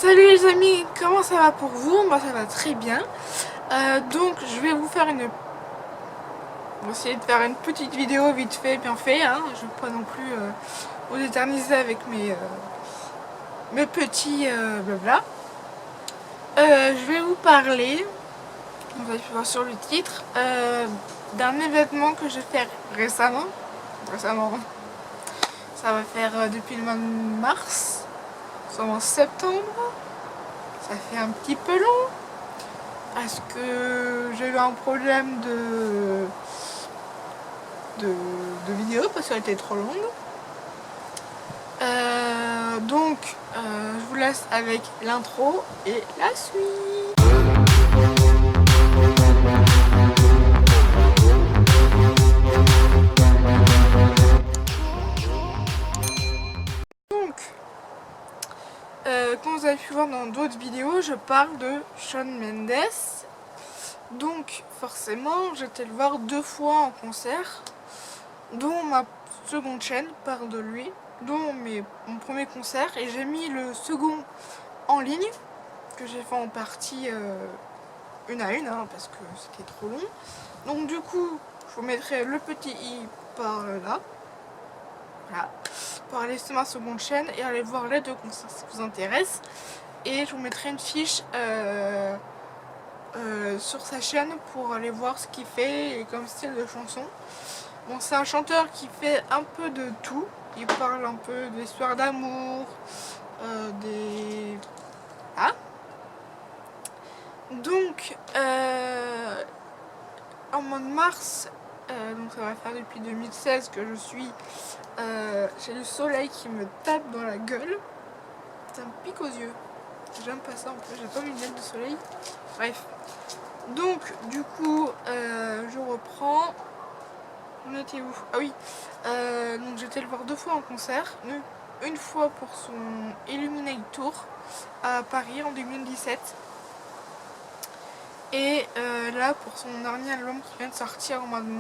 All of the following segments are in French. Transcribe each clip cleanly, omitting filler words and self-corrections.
Salut les amis, comment ça va pour vous? Moi ça va très bien. Donc je vais vous faire essayer de faire une petite vidéo vite fait, bien fait. Hein. Je ne veux pas non plus vous éterniser avec mes petits blabla. Je vais vous parler, vous avez pu voir sur le titre, d'un événement que j'ai fait récemment. Ça va faire depuis le mois de mars, soit en septembre. Ça fait un petit peu long. Parce que j'ai eu un problème de vidéo parce qu'elle était trop longue. Je vous laisse avec l'intro et la suite. Comme vous avez pu voir dans d'autres vidéos, je parle de Shawn Mendes. Donc forcément, j'étais le voir 2 fois en concert, dont ma seconde chaîne parle de lui, dont mon premier concert, et j'ai mis le second en ligne, que j'ai fait en partie une à une, hein, parce que c'était trop long. Donc du coup, je vous mettrai le petit i par là, voilà, pour aller sur ma seconde chaîne et aller voir les 2 concerts si ça vous intéresse. Et je vous mettrai une fiche sur sa chaîne pour aller voir ce qu'il fait et comme style de chanson. Bon, c'est un chanteur qui fait un peu de tout. Il parle un peu d'histoire d'amour, des... Ah. Donc, en mois de mars, donc ça va faire depuis 2016 que je suis... j'ai le soleil qui me tape dans la gueule. Ça me pique aux yeux. J'aime pas ça en plus, j'ai pas mes lunettes de soleil. Bref. Donc, du coup, je reprends. On était où? Ah oui. Donc j'étais le voir 2 fois en concert. Une fois pour son Illuminate Tour à Paris en 2017. Et là pour son dernier album qui vient de sortir au mois de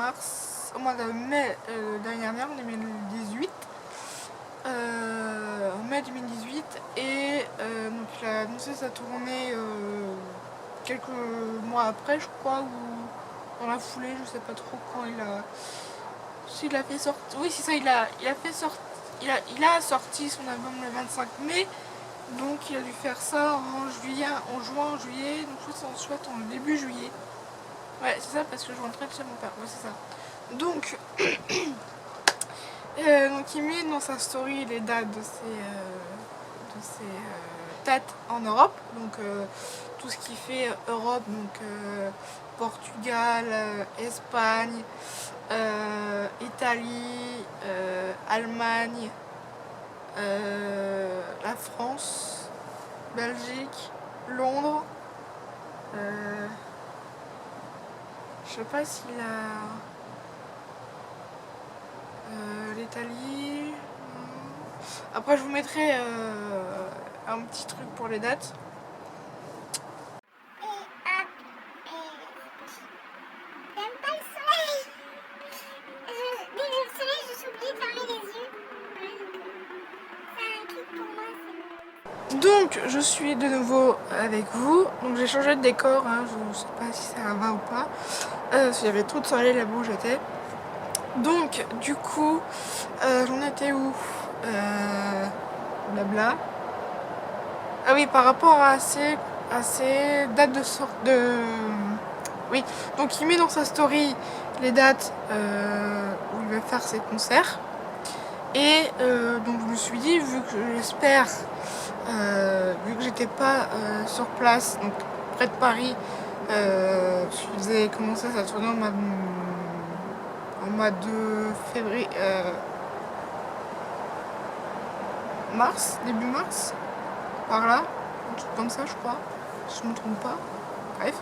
mai l'année dernière, en 2018. En mai 2018. Et donc il a annoncé sa tournée quelques mois après, je crois, ou dans la foulée, je sais pas trop quand s'il a fait sortir. Oui, c'est ça, il a sorti son album le 25 mai. Donc il a dû faire ça en juin, juillet. Donc je pense soit en début juillet. Ouais, c'est ça, parce que je rentrais de chez mon père. Ouais, c'est ça. Donc, donc il met dans sa story les dates de ses dates en Europe. Donc tout ce qui fait Europe, donc Portugal, Espagne, Italie, Allemagne, la France, Belgique, Londres. Je sais pas s'il a l'Italie. Après je vous mettrai un petit truc pour les dates. Donc je suis de nouveau avec vous. Donc j'ai changé de décor, hein. Je sais pas si ça va ou pas. S'il y avait trop de soleil là-bas où j'étais. Donc du coup j'en étais où blabla. Ah oui, par rapport à ces dates de sorte de... Oui, donc il met dans sa story les dates où il va faire ses concerts. Et donc je me suis dit, vu que j'espère, vu que j'étais pas sur place, donc près de Paris, je faisais commencer sa tournée en mois de février, mars, début mars, par là, un truc comme ça je crois, si je me trompe pas, bref.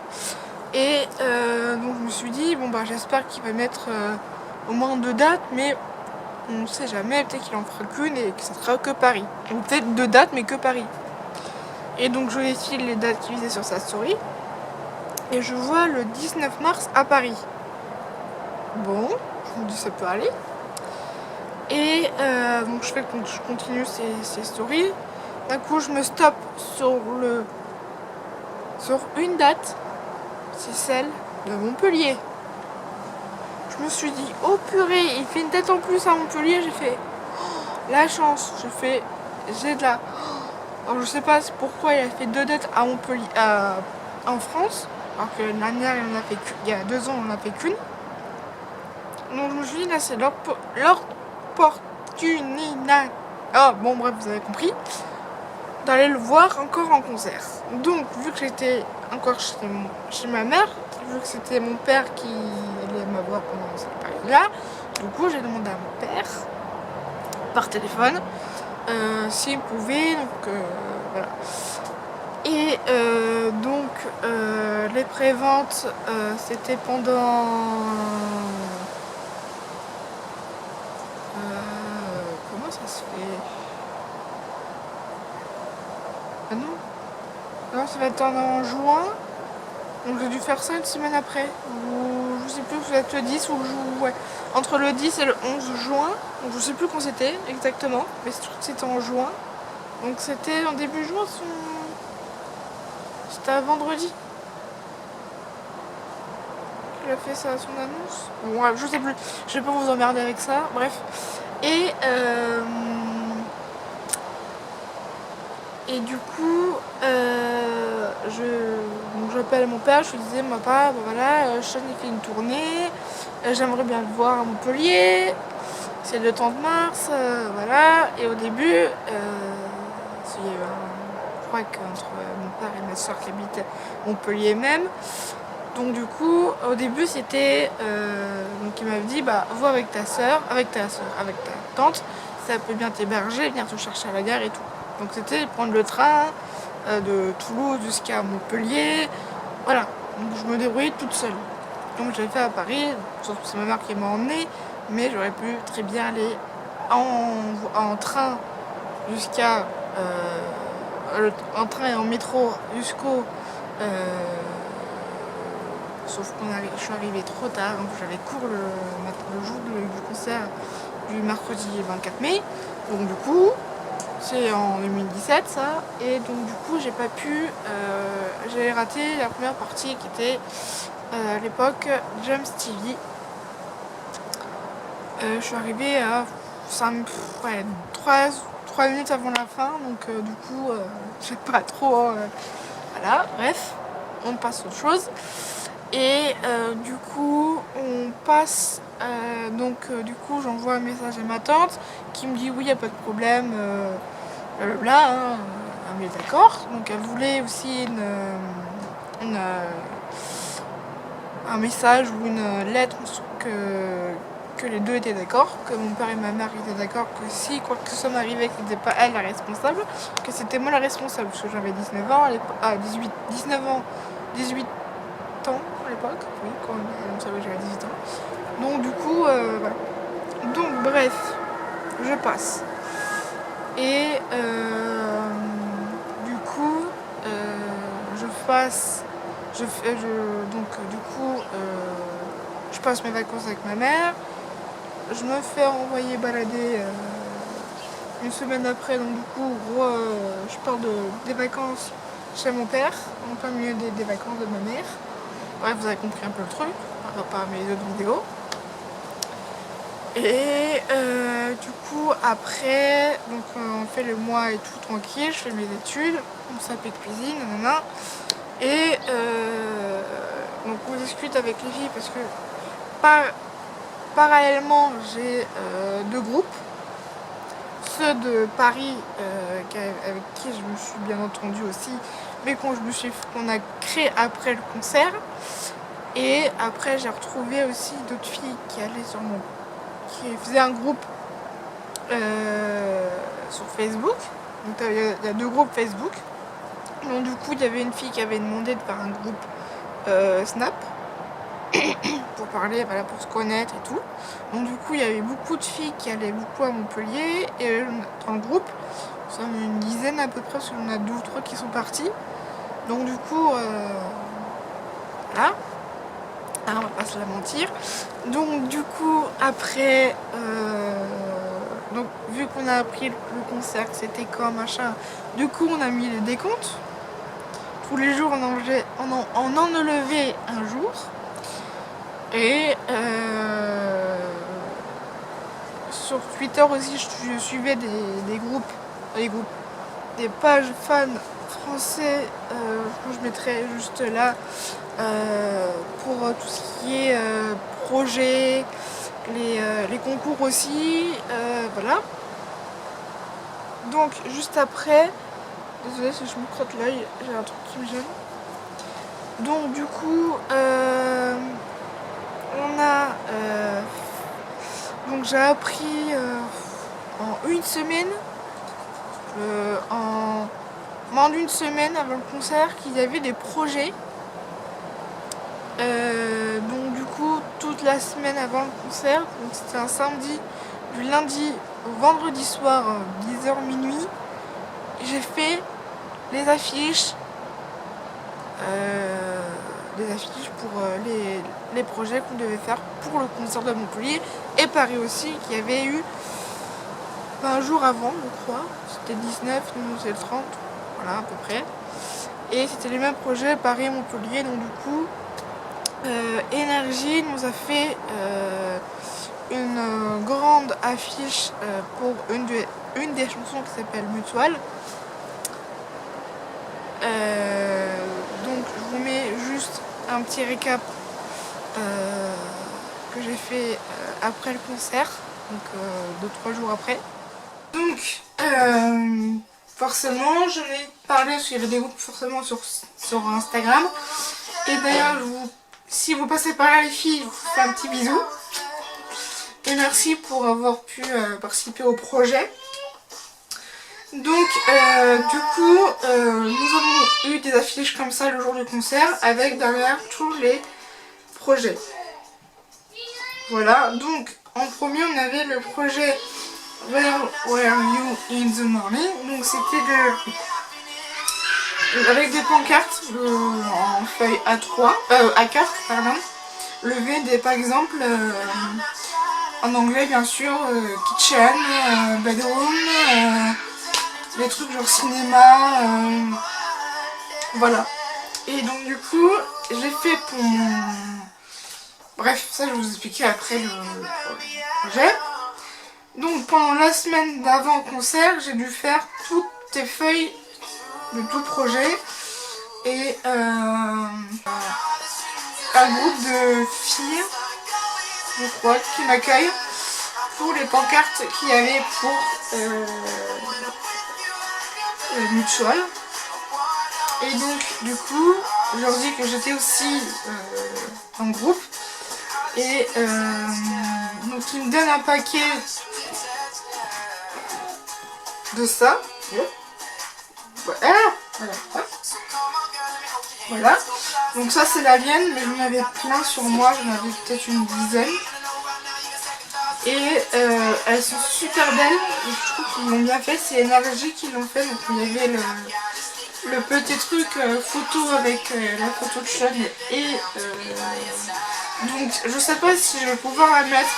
Et donc je me suis dit, bon bah j'espère qu'il va mettre au moins 2 dates, mais on ne sait jamais, peut-être qu'il en fera qu'une et que ça sera que Paris. Ou peut-être 2 dates mais que Paris. Et donc je vérifie les dates qu'il faisait sur sa story. Et je vois le 19 mars à Paris. Bon, je me dis ça peut aller. Et donc je continue ces stories. d'un coup je me stoppe sur une date, c'est celle de Montpellier. Je me suis dit, oh purée, il fait une date en plus à Montpellier. J'ai fait, oh, la chance. J'ai de la... Alors je sais pas pourquoi il a fait 2 dates à Montpellier, en France, alors que l'année dernière il y a 2 ans on en a fait qu'une. Donc je me suis dit, là c'est l'opportunité. Oh bon bref, vous avez compris, d'aller le voir encore en concert. Donc vu que j'étais encore chez ma mère, vu que c'était mon père qui allait me voir pendant cette période-là, du coup j'ai demandé à mon père par téléphone s'il pouvait, donc voilà. Et donc les préventes c'était pendant comment ça se fait? Ah non, ça va être en juin. Donc j'ai dû faire ça une semaine après. Ou je sais plus, ça va être le 10 ou le jour. Ouais. Entre le 10 et le 11 juin. Donc je sais plus quand c'était exactement. Mais je trouve que c'était en juin. Donc c'était en début juin. C'était un vendredi. Il a fait ça à son annonce. Bon, ouais, je sais plus. Je vais pas vous emmerder avec ça. Bref. Et du coup, j'appelle mon père, je lui disais, papa, ben voilà, Sean il fait une tournée, j'aimerais bien le voir à Montpellier, c'est le 30 mars, voilà. Et au début, je crois qu'entre mon père et ma soeur qui habitent Montpellier même, donc du coup, au début c'était, donc il m'avait dit, bah vois avec ta tante, ça peut bien t'héberger, venir te chercher à la gare et tout. Donc c'était prendre le train de Toulouse jusqu'à Montpellier, voilà. Donc je me débrouillais toute seule. Donc je l'ai fait à Paris, sauf que c'est ma mère qui m'a emmenée, mais j'aurais pu très bien aller en train jusqu'à en train et en métro jusqu'au sauf que je suis arrivée trop tard, donc j'avais cours le jour du concert du mercredi 24 mai. Donc du coup, c'est en 2017 ça, et donc du coup j'ai pas pu, j'ai raté la première partie qui était à l'époque James TV. Je suis arrivée à 3 minutes avant la fin, donc du coup j'ai pas trop... voilà, bref, on passe à autre chose. Et du coup on passe, du coup j'envoie un message à ma tante qui me dit oui, il n'y a pas de problème, blablabla, hein, on est d'accord. Donc elle voulait aussi un message ou une lettre que les deux étaient d'accord, que mon père et ma mère étaient d'accord, que si quoi que ce soit m'arrivait, que c'était pas elle la responsable, que c'était moi la responsable, parce que j'avais 19 ans, 18 ans à l'époque, oui, quand on savait que j'avais 18 ans. Donc du coup, voilà. Donc bref, je passe. Et du coup, je passe mes vacances avec ma mère. Je me fais envoyer balader une semaine après, donc du coup, je pars des vacances chez mon père, en plein milieu des vacances de ma mère. Bref, vous avez compris un peu le truc par rapport à mes autres vidéos. Et du coup, après, donc on fait le mois et tout tranquille, je fais mes études, on s'appelle cuisine, nanana. Et donc on discute avec les filles parce que parallèlement j'ai 2 groupes. Ceux de Paris avec qui je me suis bien entendue aussi, mais qu'on a créé après le concert. Et après j'ai retrouvé aussi d'autres filles qui faisaient un groupe sur Facebook. Donc il y a 2 groupes Facebook. Donc du coup il y avait une fille qui avait demandé de faire un groupe Snap pour parler, voilà, pour se connaître et tout. Donc du coup il y avait beaucoup de filles qui allaient beaucoup à Montpellier, et dans le groupe nous sommes une dizaine à peu près, parce qu'on a 2 ou 3 qui sont partis. Donc du coup voilà, on va pas se la mentir. Donc du coup après Donc vu qu'on a appris le concert, que c'était quand machin, du coup on a mis le décompte. Tous les jours on en enlevait un jour. Et sur Twitter aussi je suivais des groupes, des pages fans français, je mettrai juste là, pour tout ce qui est projet, les concours aussi, voilà. Donc juste après, désolée si je me crotte l'œil, j'ai un truc qui me gêne. Donc du coup, on a donc j'ai appris en une semaine, en moins d'une semaine avant le concert, qu'il y avait des projets. Donc du coup toute la semaine avant le concert, donc c'était un samedi, du lundi au vendredi soir 10h minuit, j'ai fait les affiches pour les projets qu'on devait faire pour le concert de Montpellier et Paris aussi, qui avait eu un jour avant, je crois, c'était 19, nous c'est le 30, voilà à peu près, et c'était les mêmes projets Paris et Montpellier. Donc du coup Énergie nous a fait une grande affiche pour une des chansons qui s'appelle Mutual. Donc je vous mets juste un petit récap que j'ai fait après le concert, donc 2-3 jours après. Donc forcément j'en ai parlé parce qu'il y avait des groupes forcément sur Instagram. Et d'ailleurs si vous passez par là les filles, je vous fais un petit bisou. Et merci pour avoir pu participer au projet. Donc du coup nous avons eu des affiches comme ça le jour du concert avec derrière tous les projets. Voilà, donc en premier on avait le projet Where Were You in the Morning. Donc c'était avec des pancartes en feuille A3, A4 pardon, levé par exemple en anglais bien sûr, kitchen, bedroom, des trucs genre cinéma, voilà. Et donc du coup j'ai fait pour mon... Bref, ça je vais vous expliquer après le projet. Donc pendant la semaine d'avant concert, j'ai dû faire toutes les feuilles de tout projet et un groupe de filles, je crois, qui m'accueillent pour les pancartes qu'il y avait pour Mutual. Et donc du coup je leur dis que j'étais aussi en groupe et donc ils me donnent un paquet de ça. Voilà, donc ça c'est la mienne, mais j'en avais plein sur moi, j'en avais peut-être une dizaine. Et elles sont super belles, je trouve qu'ils l'ont bien fait, c'est Énergie qui l'ont fait. Donc il y avait le petit truc photo avec la photo de Sean et donc je sais pas si je vais pouvoir la mettre,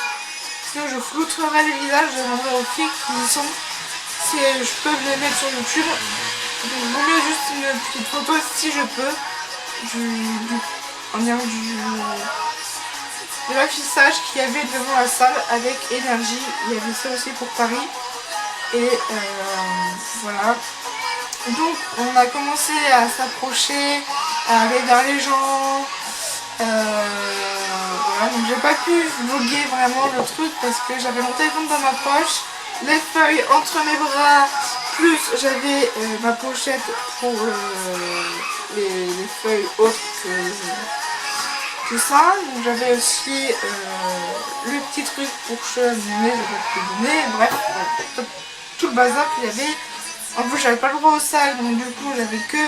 sinon je flouterai les visages, je demanderai aux filles qui y sont si je peux les mettre sur YouTube. Donc je vous mets juste une petite photo si je peux de l'affichage qu'il y avait devant la salle avec Énergie. Il y avait ça aussi pour Paris. Et voilà. Donc on a commencé à s'approcher, à aller vers les gens. Voilà, donc j'ai pas pu vlogger vraiment le truc parce que j'avais mon téléphone dans ma poche, les feuilles entre mes bras, plus j'avais ma pochette pour les feuilles autres que ça. Donc j'avais aussi le petit truc pour Sean, mais j'avais pas pu donner. Bref, tout le bazar qu'il y avait. En plus j'avais pas le droit au sac, donc du coup j'avais que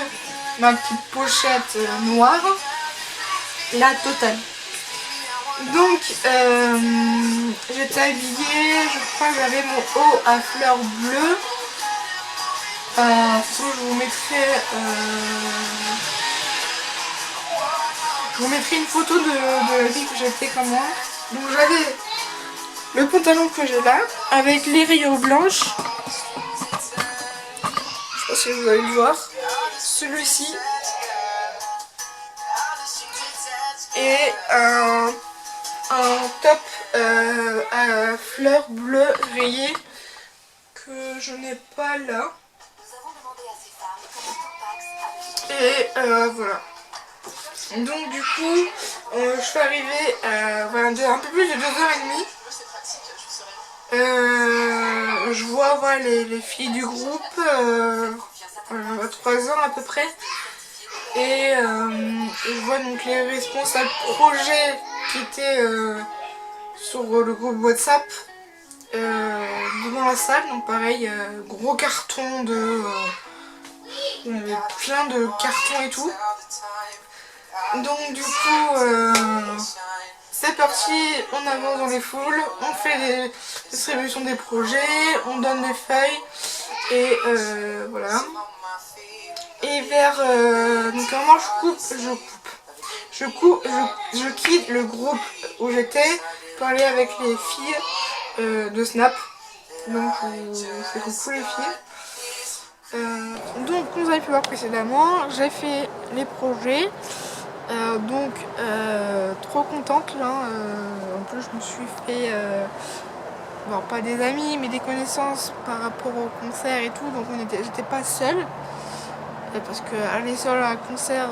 ma petite pochette noire, la totale. Donc j'étais habillée, je crois que j'avais mon haut à fleurs bleues. Je vous mettrai une photo de la vie que j'étais comme moi. Donc j'avais le pantalon que j'ai là, avec les rayures blanches. Je sais pas si vous allez le voir. Celui-ci. Et un top à fleurs bleues rayées que je n'ai pas là. Et voilà. Donc du coup, je suis arrivée à voilà, un peu plus de 2h30. Je vois voilà, les filles du groupe, à 3 ans à peu près. Et je vois donc les responsables projets qui étaient sur le groupe WhatsApp devant la salle. Donc pareil, gros carton de... il y avait plein de cartons et tout. Donc du coup, c'est parti, on avance dans les foules, on fait les distributions des projets, on donne des feuilles et voilà. Et vers... donc normalement je quitte le groupe où j'étais pour aller avec les filles de Snap. Donc c'est coucou les filles. Donc comme vous avez pu voir précédemment, j'ai fait les projets. Donc trop contente là. En plus je me suis fait bon, pas des amis mais des connaissances par rapport au concert et tout. Donc j'étais pas seule. Parce que aller seule à un concert,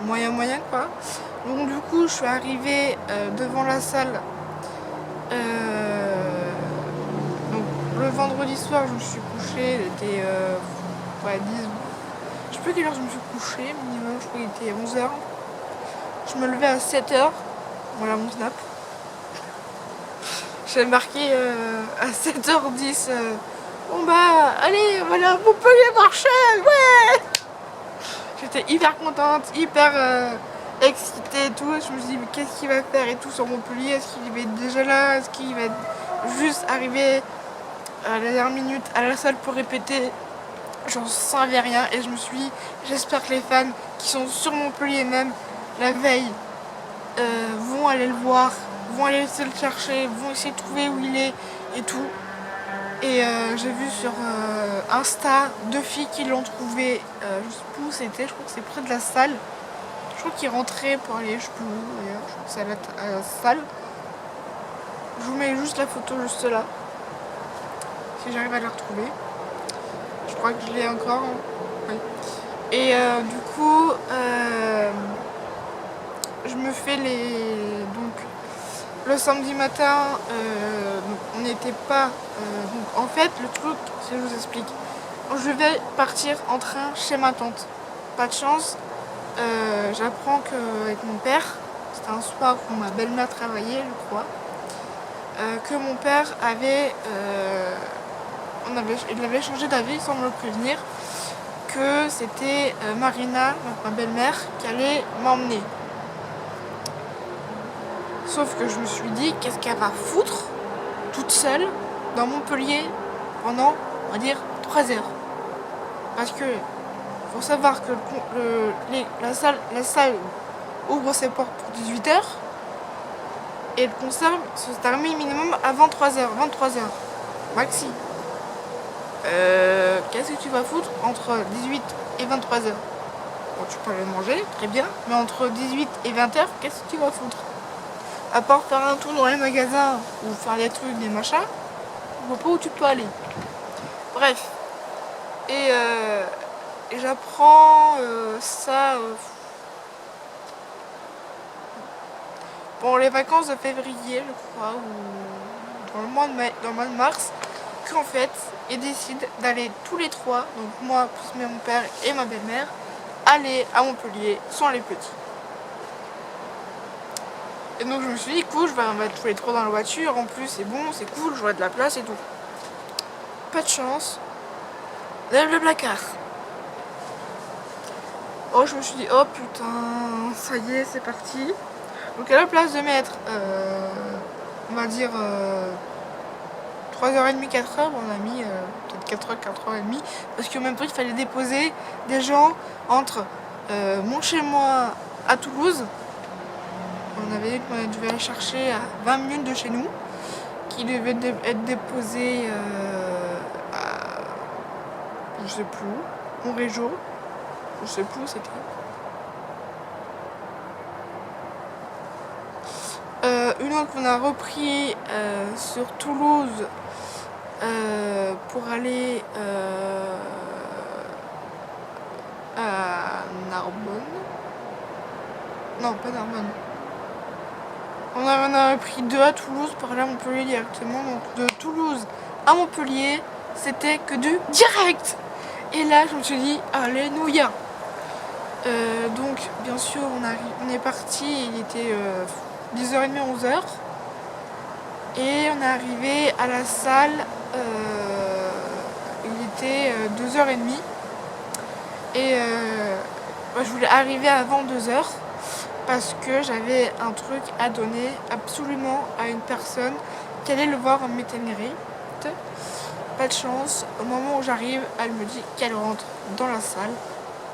moyen quoi. Donc du coup je suis arrivée devant la salle. Donc le vendredi soir je me suis couchée, il était ouais, 10. Je sais plus quelle heure je me suis couchée, minimum je crois qu'il était 11h. Je me levais à 7h. Voilà mon snap. J'ai marqué à 7h10. Bon bah allez voilà Montpellier Marchal, ouais. J'étais hyper contente, hyper excitée et tout. Je me suis dit mais qu'est-ce qu'il va faire et tout sur Montpellier. Est-ce qu'il va être déjà là? Est-ce qu'il va être juste arrivé à la dernière minute à la salle pour répéter? J'en savais rien et je me suis dit j'espère que les fans qui sont sur Montpellier même la veille vont aller le voir, vont aller essayer de le chercher, vont essayer de trouver où il est et tout. Et j'ai vu sur Insta 2 filles qui l'ont trouvé, je sais plus où c'était, je crois que c'est près de la salle. Je crois qu'ils rentraient pour aller, je sais plus où d'ailleurs, je crois que c'est à la salle. Je vous mets juste la photo juste là, si j'arrive à la retrouver. Je crois que je l'ai encore. Oui. Et du coup, je me fais donc le samedi matin, donc on n'était pas... donc en fait, le truc, si je vous explique, je vais partir en train chez ma tante. Pas de chance, j'apprends qu'avec mon père, c'était un soir où ma belle-mère travaillait, je crois, que mon père avait... il avait changé d'avis sans me le prévenir, que c'était Marina, donc ma belle-mère, qui allait m'emmener. Sauf que je me suis dit, qu'est-ce qu'elle va foutre toute seule dans Montpellier pendant, on va dire, 3 heures. Parce que faut savoir que la salle ouvre ses portes pour 18h et le concert se termine minimum à 23h, 23h maxi. Qu'est-ce que tu vas foutre entre 18 et 23h? Bon, tu peux aller manger, très bien, mais entre 18 et 20h, qu'est-ce que tu vas foutre? À part faire un tour dans les magasins ou faire des trucs, des machins, je vois pas où tu peux aller. Bref. Et j'apprends ça pendant les vacances de février, je crois, ou dans le mois de mars, qu'en fait, ils décident d'aller tous les trois, donc moi, plus mon père et ma belle-mère, aller à Montpellier sans les petits. Et donc je me suis dit, cool, on va être tous les trois dans la voiture, en plus c'est bon, c'est cool, j'aurai de la place et tout. Pas de chance. Lève le placard. Oh, je me suis dit, oh putain, ça y est, c'est parti. Donc à la place de mettre, on va dire, 3h30, 4h, on a mis peut-être 4h, 4h30, parce qu'en même temps il fallait déposer des gens entre mon chez-moi à Toulouse. On avait dit qu'on devait aller chercher à 20 minutes de chez nous. qui devait être déposé à, je sais plus où, Montrégeau, je sais plus où c'était. Une autre qu'on a repris sur Toulouse pour aller à Narbonne. Non, pas Narbonne. On en a pris 2 à Toulouse pour aller à Montpellier directement. Donc de Toulouse à Montpellier, c'était que du direct. Et là, je me suis dit, alléluia. Donc, bien sûr, on est parti, il était 10h30, 11h. Et on est arrivé à la salle, il était 2h30. Et moi, je voulais arriver avant 2h parce que j'avais un truc à donner absolument à une personne qui allait le voir en meet and greet. Pas de chance, au moment où j'arrive, elle me dit qu'elle rentre dans la salle.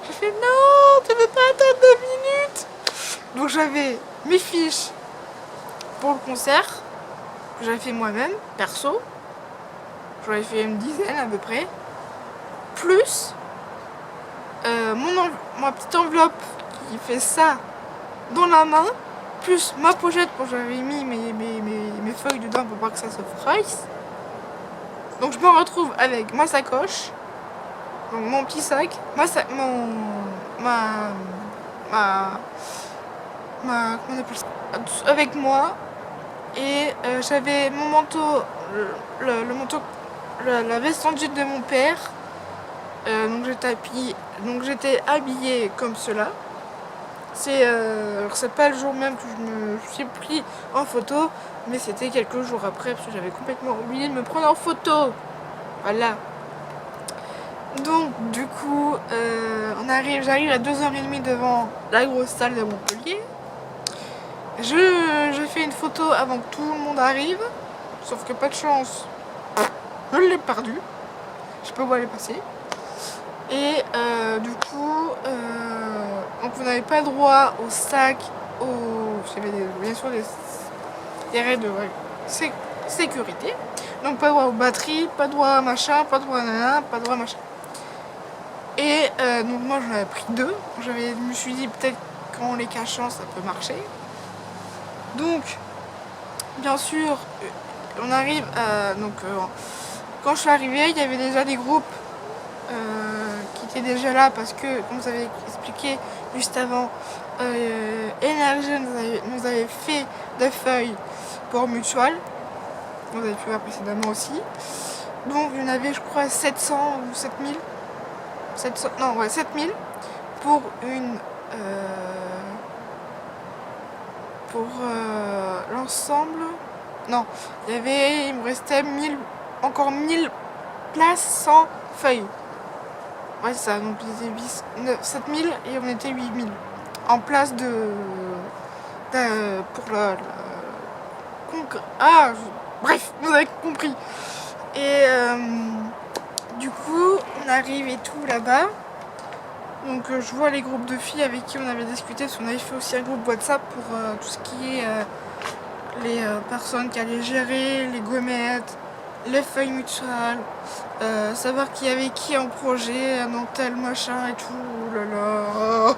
J'ai fait non, tu veux pas attendre 2 minutes? Donc j'avais mes fiches pour le concert que j'avais fait moi-même, perso. J'en avais fait une dizaine à peu près. Plus ma petite enveloppe qui fait ça dans la main. Plus ma pochette pour j'avais mis mes feuilles dedans pour pas que ça se froisse. Donc je me retrouve avec ma sacoche. Donc mon petit sac, comment on appelle ça, avec moi, et j'avais mon manteau, le manteau, la veste en jean de mon père, donc j'étais habillée comme cela. C'est pas le jour même que je me suis pris en photo, mais c'était quelques jours après parce que j'avais complètement oublié de me prendre en photo. Voilà. Donc du coup, j'arrive à 2h30 devant la grosse salle de Montpellier. Je fais une photo avant que tout le monde arrive, sauf que pas de chance, je l'ai perdu. Je sais pas où elle est passée. Et du coup, donc vous n'avez pas droit au sac, bien sûr des règles de sécurité. Donc pas droit aux batteries, pas droit à machin, pas droit à nana, pas droit à machin. Et donc moi j'en avais pris 2. Je me suis dit peut-être qu'en les cachant ça peut marcher. Donc bien sûr on arrive quand je suis arrivée il y avait déjà des groupes qui étaient déjà là parce que comme vous avez expliqué juste avant, Énergie nous avait fait des feuilles pour Mutual. Vous avez pu voir précédemment aussi. Donc il y en avait je crois 700 ou 7000. 7000 pour une l'ensemble. Non, il me restait encore 1000 places sans feuilles. Ouais, c'est ça, donc ils étaient 7000 et on était 8000 en place pour bref, vous avez compris. Et du coup, on arrive et tout là-bas. Donc je vois les groupes de filles avec qui on avait discuté, parce qu'on avait fait aussi un groupe WhatsApp pour tout ce qui est les personnes qui allaient gérer, les gommettes, les feuilles mutuelles, savoir qui avait qui en projet, un tel machin et tout, oh là là.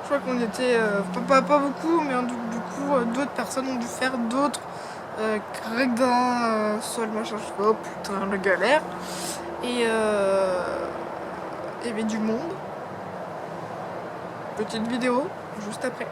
Je crois qu'on était, pas beaucoup, mais du coup d'autres personnes ont dû faire d'autres gredins, sol machin, je sais pas, oh putain, la galère. Et il y avait du monde. Petite vidéo, juste après.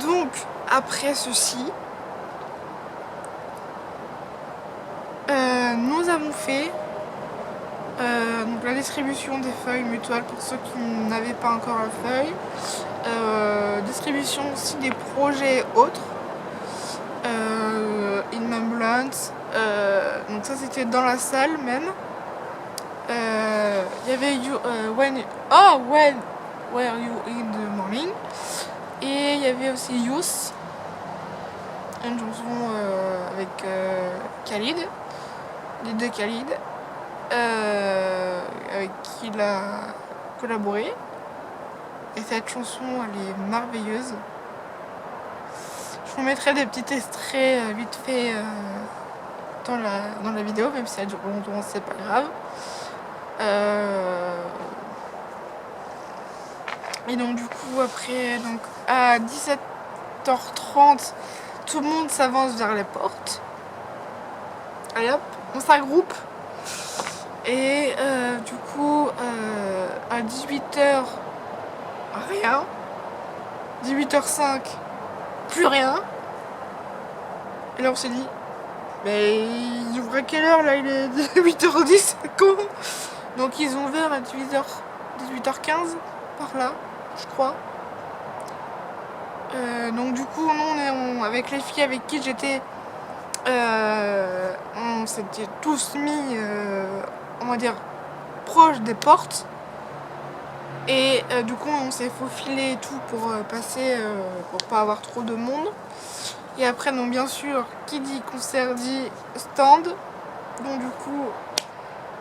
Donc, après ceci, nous avons fait donc la distribution des feuilles mutuelles pour ceux qui n'avaient pas encore la feuille. Distribution aussi des projets autres. In My Blunt. Donc ça c'était dans la salle même. Il y avait When Were You in the Morning. Et il y avait aussi Youth, une chanson avec Khalid, les deux Khalid, avec qui il a collaboré. Et cette chanson, elle est merveilleuse. Je vous mettrai des petits extraits vite fait dans la vidéo, même si elle dure longtemps, c'est pas grave. Et donc du coup après, donc à 17h30, tout le monde s'avance vers les portes. Allez hop, on s'agroupe. Et du coup à 18h, rien. 18h05, plus rien. Et là on s'est dit, mais il ouvre à quelle heure là? Il est 8h10, c'est con. Donc ils ont ouvert à 18h15, par là, je crois. Donc du coup, nous, avec les filles avec qui j'étais, on s'était tous mis, on va dire, proche des portes. Et du coup, on s'est faufilé et tout pour passer, pour pas avoir trop de monde. Et après, donc bien sûr, qui dit concert dit stand. Donc du coup,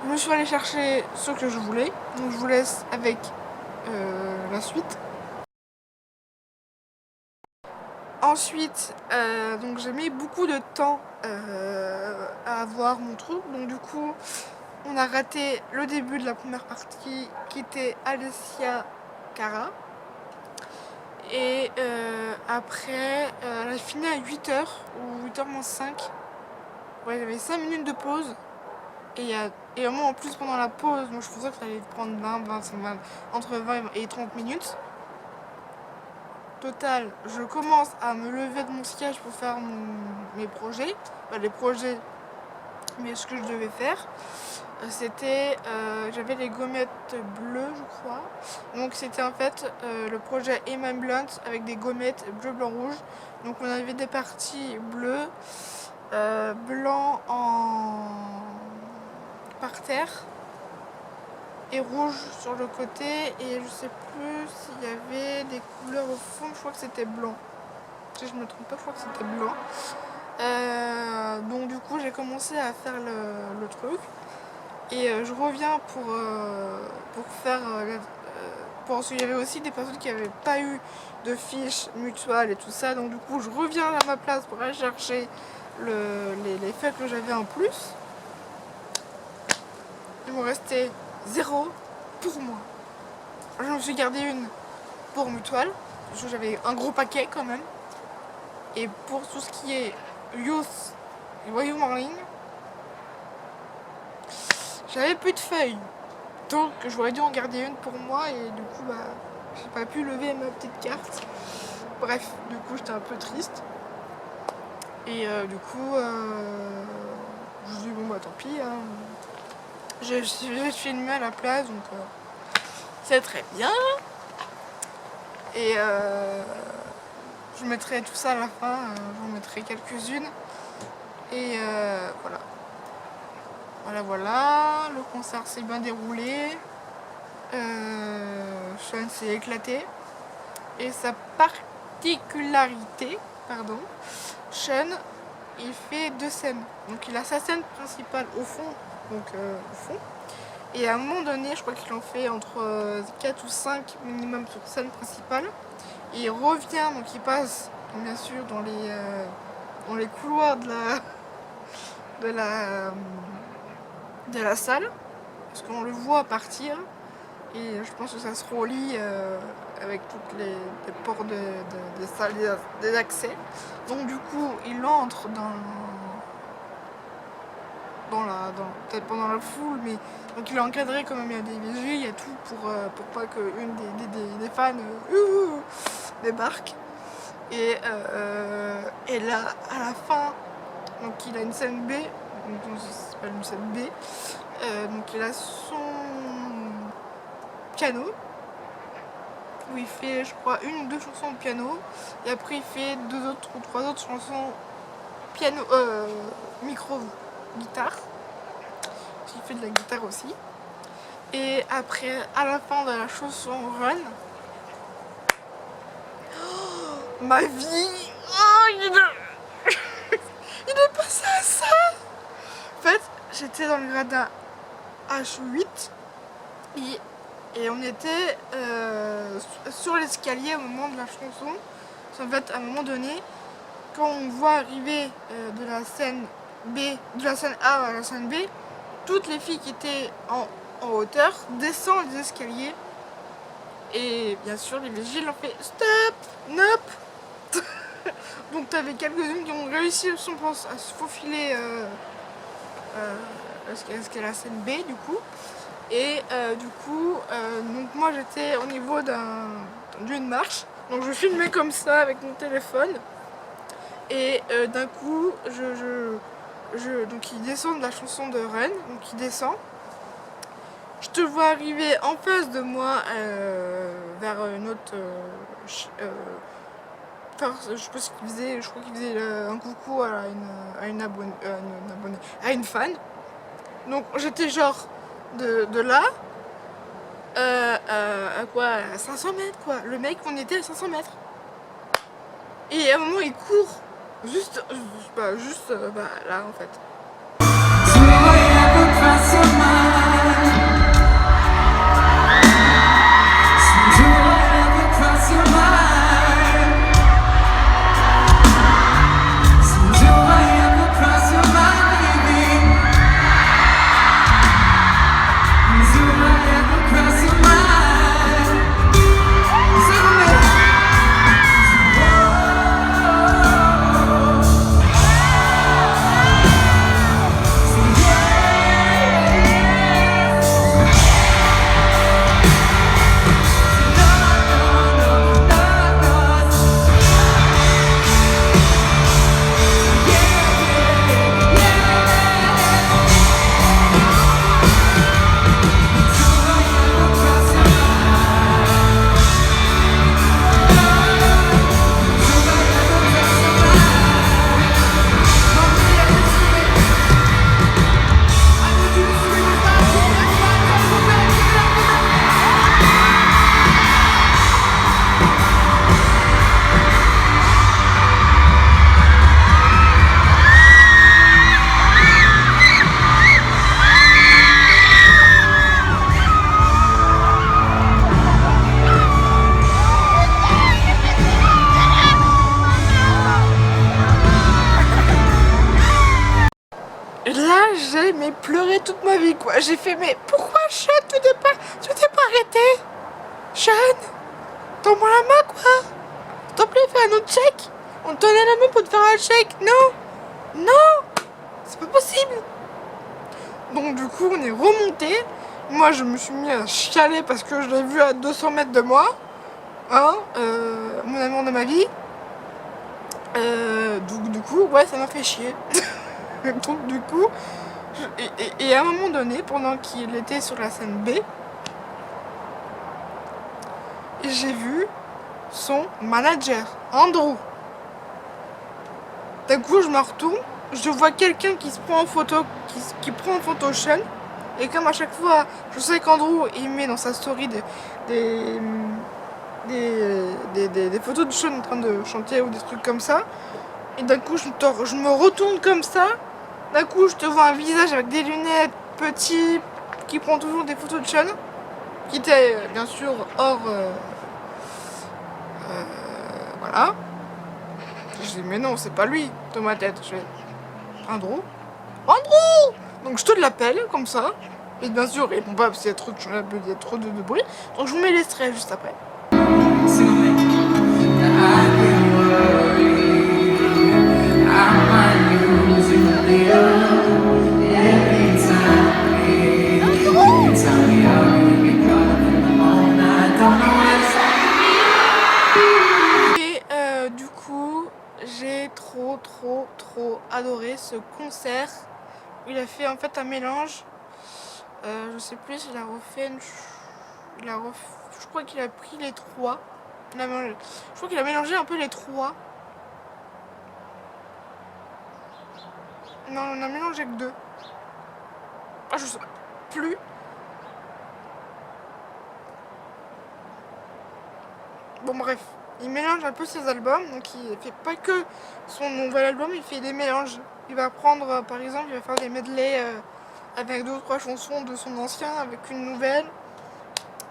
je me suis allée chercher ce que je voulais. Donc je vous laisse avec la suite. Ensuite, donc j'ai mis beaucoup de temps à avoir mon truc. Donc du coup, on a raté le début de la première partie qui était Alessia Cara. Et après, elle a fini à 8h ou 8h-5. Ouais, j'avais 5 minutes de pause. Et moi en plus pendant la pause, moi je pensais que ça allait prendre 20, entre 20 et 30 minutes. Total, je commence à me lever de mon siège pour faire mes projets. Les projets, mais ce que je devais faire, c'était, j'avais les gommettes bleues je crois. Donc c'était en fait le projet In My Blunt avec des gommettes bleu, blanc, rouge. Donc on avait des parties bleues, blanc par terre et rouge sur le côté, et je sais plus s'il y avait des couleurs au fond, je crois que c'était blanc. Si je me trompe pas, je crois que c'était blanc. Donc du coup j'ai commencé à faire le truc. Et je reviens pour faire... parce qu'il y avait aussi des personnes qui n'avaient pas eu de fiches mutuelles et tout ça. Donc du coup je reviens à ma place pour aller chercher les feuilles que j'avais en plus. Il me restait 0 pour moi. Je me suis gardé une pour mutuelle, parce que j'avais un gros paquet quand même. Et pour tout ce qui est Youth et Voyou Morning, j'avais plus de feuilles. Donc j'aurais dû en garder une pour moi, et du coup bah j'ai pas pu lever ma petite carte. Bref, du coup j'étais un peu triste. Et du coup je me suis dit bon bah tant pis, hein. Je vais filmer à la place, donc c'est très bien. Et je mettrai tout ça à la fin, j'en mettrai quelques-unes. Et voilà. Voilà, le concert s'est bien déroulé. Sean s'est éclaté. Et sa particularité, pardon, Sean, il fait 2 scènes. Donc il a sa scène principale au fond, donc au fond. Et à un moment donné, je crois qu'il en fait entre 4 ou 5 minimum sur scène principale. Et il revient, donc il passe bien sûr dans les couloirs de la salle, parce qu'on le voit partir. Et je pense que ça se relie avec toutes les portes de salles des accès. Donc du coup, il entre peut-être pendant la foule, mais donc il est encadré quand même, il y a des vigies, il y a tout pour pas qu'une des fans débarque. Et là, à la fin, donc il a une scène B, donc ça s'appelle une scène B, donc il a son piano, où il fait, je crois, 1 ou 2 chansons au piano. Et après, il fait 2 autres ou 3 autres chansons piano, micro-guitare. Il fait de la guitare aussi. Et après, à la fin de la chanson Run, oh, ma vie, oh, il est passé à ça. En fait, j'étais dans le gradin H8 et on était sur l'escalier au moment de la chanson. En fait, à un moment donné, quand on voit arriver de la scène B, de la scène A à la scène B, toutes les filles qui étaient en hauteur descendent les escaliers. Et bien sûr, les vigiles ont fait stop, nope. Donc t'avais quelques-unes qui ont réussi à se faufiler jusqu'à la scène B du coup. Et donc moi j'étais au niveau d'une marche. Donc je filmais comme ça avec mon téléphone. Et d'un coup, donc il descend de la chanson de Run, donc il descend. Je te vois arriver en face de moi vers une autre. Je sais pas ce qu'il faisait, je crois qu'il faisait un coucou à une abonnée, à une fan. Donc j'étais genre de là à quoi, à 500 mètres quoi. Le mec, on était à 500 mètres. Et à un moment, il court. Juste là en fait. J'ai pleuré toute ma vie quoi. J'ai fait mais pourquoi Sean tu t'es pas arrêté Sean, tends-moi la main quoi. S'il te plaît fais un autre chèque. On te donnait la main pour te faire un chèque. Non, c'est pas possible. Donc du coup on est remonté. Moi je me suis mis à chialer parce que je l'ai vu à 200 mètres de moi. Hein, mon amour de ma vie. Donc du coup ouais ça m'a fait chier. Donc du coup et à un moment donné, pendant qu'il était sur la scène B, j'ai vu son manager, Andrew. D'un coup, je me retourne, je vois quelqu'un qui se prend en photo, qui prend en photo Sean. Et comme à chaque fois, je sais qu'Andrew, il met dans sa story des photos de Sean en train de chanter ou des trucs comme ça. Et d'un coup, je me retourne comme ça. D'un coup, je te vois un visage avec des lunettes, petit, qui prend toujours des photos de Sean, qui était bien sûr hors... voilà. Je dis, mais non, c'est pas lui, dans ma tête. Je fais, Andrew. Donc je te l'appelle, comme ça. Et bien sûr, il répond pas parce qu'il y a trop de bruit. Donc je vous mets l'extrait juste après. Et du coup, j'ai trop adoré ce concert. Il a fait en fait un mélange. Je sais plus s'il a refait je crois qu'il a pris les trois. Je crois qu'il a mélangé un peu les trois. Non, on a mélangé que deux. Ah, je sais pas plus. Bon, bref. Il mélange un peu ses albums. Donc, il fait pas que son nouvel album, il fait des mélanges. Il va prendre, par exemple, il va faire des medleys avec 2 ou 3 chansons de son ancien, avec une nouvelle.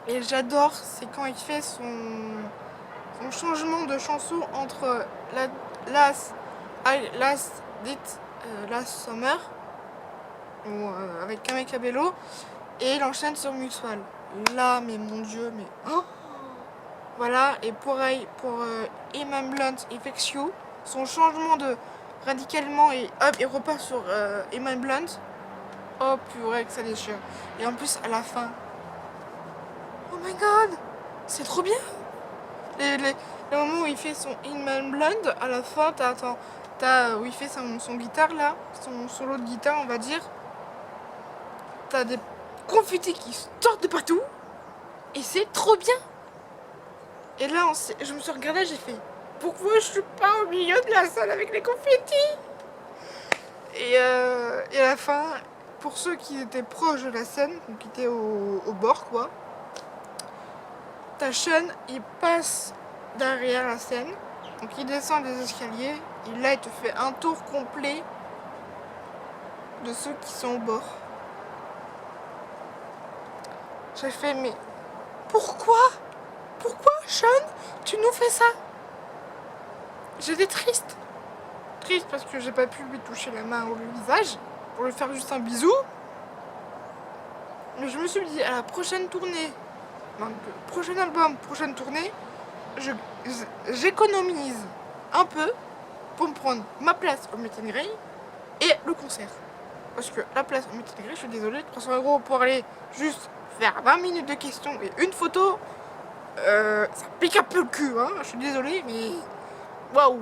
Et j'adore, c'est quand il fait son changement de chanson entre Last Summer ou, avec Camila Cabello et il enchaîne sur Mutual. Là, mais mon Dieu, mais oh, voilà. Et pareil pour Iman Blunt et Fix You, son changement de radicalement et hop, il repart sur Iman Blunt. Oh purée que ça déchire. Et en plus à la fin, oh my god, c'est trop bien. Les moments où il fait son Iman Blunt, à la fin, où il fait son guitare là, son solo de guitare on va dire, t'as des confettis qui sortent de partout et c'est trop bien. Et là je me suis regardée, j'ai fait pourquoi je suis pas au milieu de la salle avec les confettis. Et à la fin, pour ceux qui étaient proches de la scène, donc qui étaient au bord quoi, ta chaîne il passe derrière la scène, donc il descend des escaliers, et là il te fait un tour complet de ceux qui sont au bord. J'ai fait mais pourquoi Sean, tu nous fais ça? J'étais triste parce que j'ai pas pu lui toucher la main ou le visage pour lui faire juste un bisou. Mais je me suis dit à la prochaine tournée, donc prochain album, prochaine tournée, j'économise un peu pour me prendre ma place au Meet and Greet et le concert. Parce que la place au Meet and Greet, je suis désolée, 300 € pour aller juste faire 20 minutes de questions et une photo, ça pique un peu le cul, hein, je suis désolée, mais waouh.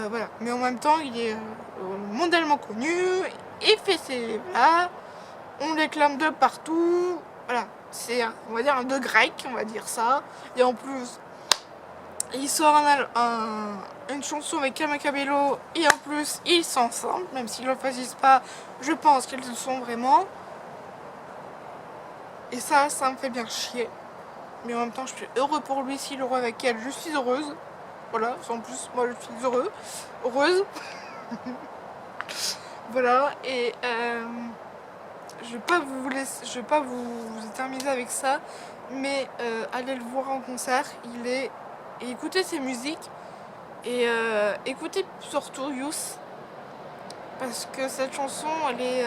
Voilà, mais en même temps, il est mondialement connu, il fait ses... Voilà, on l'éclame de partout, voilà, c'est, on va dire, un de grec, on va dire ça, et en plus, il sort une chanson avec Camila Cabello, et en plus, ils sont ensemble, même s'ils ne le choisissent pas, je pense qu'ils le sont vraiment, et ça me fait bien chier, mais en même temps, je suis heureux pour lui, s'il est heureux avec elle, je suis heureuse. Voilà, en plus, moi je suis heureuse. Voilà, et je vais pas vous éterniser avec ça, mais allez le voir en concert, et écoutez ses musiques, et écoutez surtout Youth, parce que cette chanson, elle est,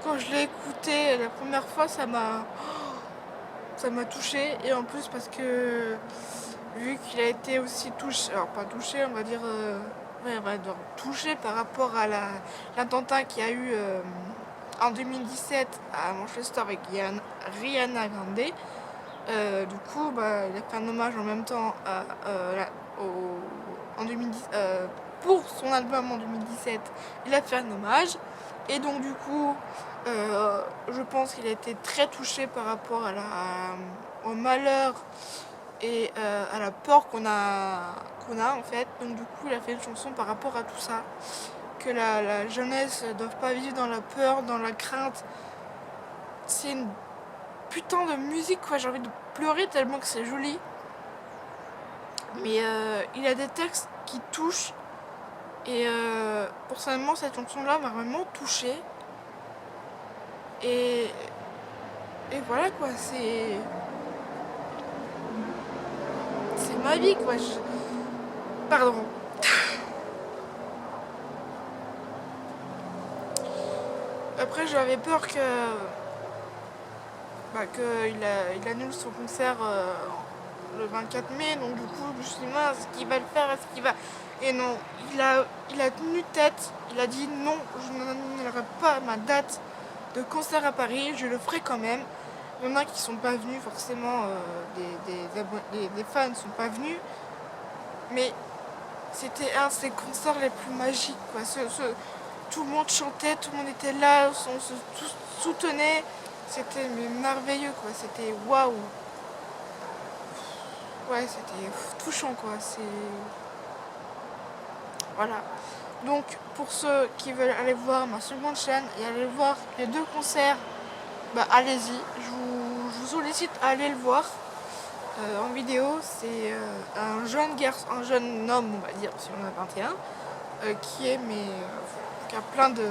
quand je l'ai écoutée la première fois, ça m'a touchée, et en plus parce que vu qu'il a été aussi touché, alors pas touché, on va dire, touché par rapport à l'attentat qu'il y a eu en 2017 à Manchester avec Rihanna Grande. Du coup, il a fait un hommage en même temps en 2010, pour son album en 2017. Il a fait un hommage, et donc du coup, je pense qu'il a été très touché par rapport au malheur et à la peur qu'on a en fait. Donc du coup il a fait une chanson par rapport à tout ça, que la jeunesse ne doit pas vivre dans la peur, dans la crainte. C'est une putain de musique quoi, j'ai envie de pleurer tellement que c'est joli. Mais il a des textes qui touchent, et personnellement cette chanson là m'a vraiment touchée, et voilà quoi, c'est ma vie quoi. Pardon. Après j'avais peur qu'il annule son concert le 24 mai, donc du coup je me suis dit mince, est-ce qu'il va le faire, est-ce qu'il va... Et non, il a tenu tête, il a dit non, je n'annulerai pas ma date de concert à Paris, je le ferai quand même. Il y en a qui sont pas venus forcément, des fans ne sont pas venus, mais c'était un de ses concerts les plus magiques quoi. Tout le monde chantait, tout le monde était là, on se soutenait, c'était merveilleux quoi, c'était waouh. Ouais, c'était touchant quoi, c'est... Voilà. Donc pour ceux qui veulent aller voir ma seconde chaîne et aller voir les 2 concerts, bah allez-y, je vous sollicite à aller le voir en vidéo. C'est un jeune garçon, un jeune homme on va dire, si on a 21, qui a plein de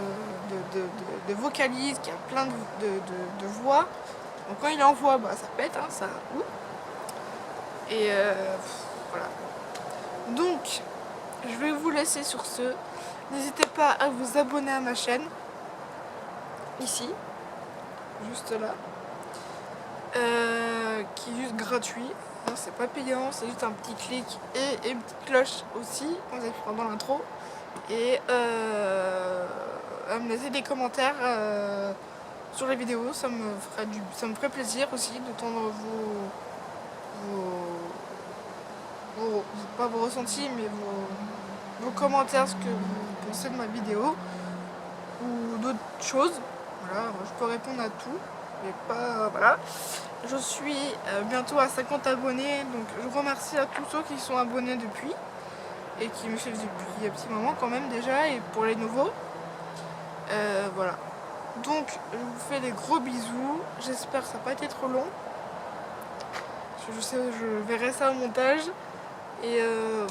vocalises, qui a plein de voix. Donc quand il en voit, bah ça pète, hein, ça... Et voilà. Donc, je vais vous laisser sur ce. N'hésitez pas à vous abonner à ma chaîne. Ici. Juste là. Qui est juste gratuit. Hein, c'est pas payant, c'est juste un petit clic et une petite cloche aussi, comme vous avez fait dans l'intro. Et à me laisser des commentaires sur les vidéos, ça me ferait plaisir aussi d'entendre pas vos ressentis, mais vos commentaires, ce que vous pensez de ma vidéo ou d'autres choses. Voilà, je peux répondre à tout, mais pas... Voilà. Je suis bientôt à 50 abonnés, donc je remercie à tous ceux qui sont abonnés depuis et qui me suivent depuis un petit moment quand même déjà, et pour les nouveaux. Voilà. Donc je vous fais des gros bisous, j'espère que ça n'a pas été trop long. Je verrai ça au montage. Et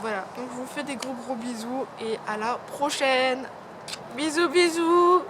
voilà, donc je vous fais des gros bisous et à la prochaine. Bisous bisous.